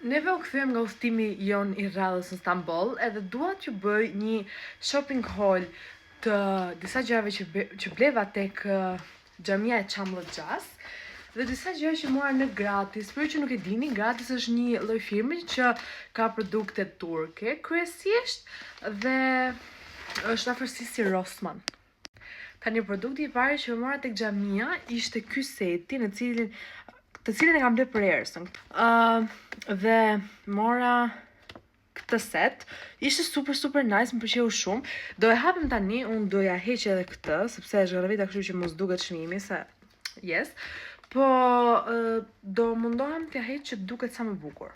Neve u kthyem nga udhtimi jon I radhës në Stamboll, edhe dua t'ju bëj një shopping haul të disa gjërave që bleva tek xhamia e Çamllxhas dhe disa gjëra që mora në gratis. Për që nuk e dini, gratis është një lloj firme që ka produkte turke kryesisht dhe është afërsisht si Rossmann. Ka një produkti I pari që mora tek xhamia ishte ky seti të cilin e kam bler për herësën. Dhe mora këtë set. Ishte super nice, më pëlqeu shumë. Do e hapem tani, unë do ja heq edhe këtë, sepse është gërvita, kështu që mos duket çmimi se yes. Po do mundohem t'ja heq që duket sa më bukur.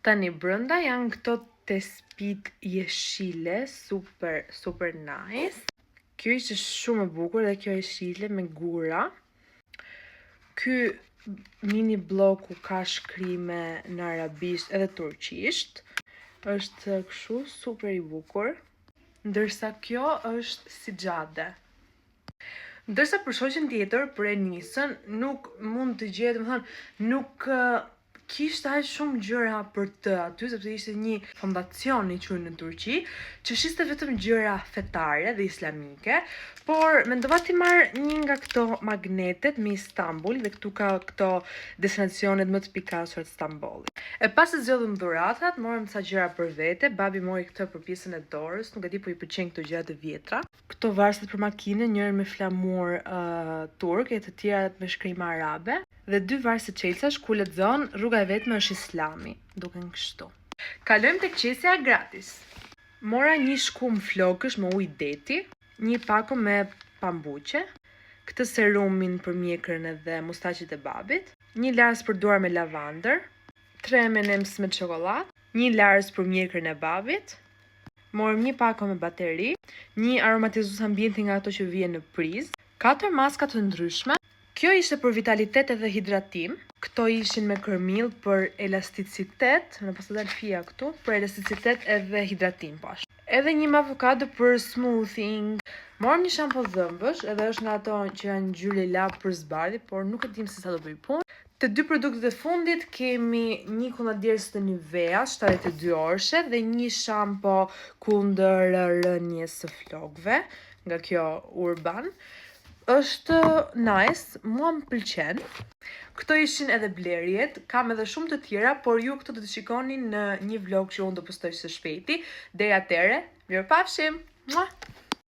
Tani brenda janë këto tespit jeshile, super nice. Kjo ishte shumë e bukur dhe kjo jeshile me gura. Ky mini bloku ka shkrime në arabisht edhe turqisht. Është kështu super I bukur. Ndërsa kjo është sixhade. Ndërsa për shoqen tjetër, për Enisën, nuk mund të gjetë, nuk kishte aq shumë gjëra për të aty, sepse ishte një fondacion I quajtur në Turqi, që shiste vetëm gjëra fetare dhe islamike, por mendova t'i marr një nga këto magnetet me Istanbul dhe këtu ka këto destinacionet më të pikasura të Stambollit. E pas se zgjodhëm dhuratat, morëm ca gjëra për vete, babi mori këtë për pjesën e dorës, nuk e di po I pëlqejnë këto gjëra të vjetra. Këto varset për makine, njërin me flamur turk e të tjerat me shkrim arabe. Dhe 2 varse çelësash ku lexon rruga e vetme është Islami, duken kështu. Kalojmë tek qesja gratis. Mora një shkum flokësh me ujë deti, një pako me pambuqe, këtë serumin për mjekrën edhe mustaqet e babit, një lars për duar me lavandër, 3 M&M's me çokoladë, një lars për mjekrën e babit. Morëm një pako me bateri, një aromatizues ambienti nga ato që vjen në prizë, 4 maska të ndryshme. Kjo ishte për vitalitet edhe hidratim. Këto ishin me kërmill për elasticitet, në pas të dalë fia këtu, për elasticitet edhe hidratim pash. Edhe një avokado për smoothing. Morëm një shampo dhëmbësh, edhe është nga ato që janë ngjyrë lila për zbardhje, por nuk e dim se sa do bëj punë. Të 2 produktet e fundit kemi një kundërdierës të Nivea 72 orëshe dhe një shampo kundër rënies së flokëve, nga kjo Urban. Është nice, mua më pëlqen. Këto ishin edhe blerjet, kam edhe shumë të tjera, por ju këto do të shikoni në një vlog që unë do postoj së shpejti. Deri atëherë, mirupafshim. Mua.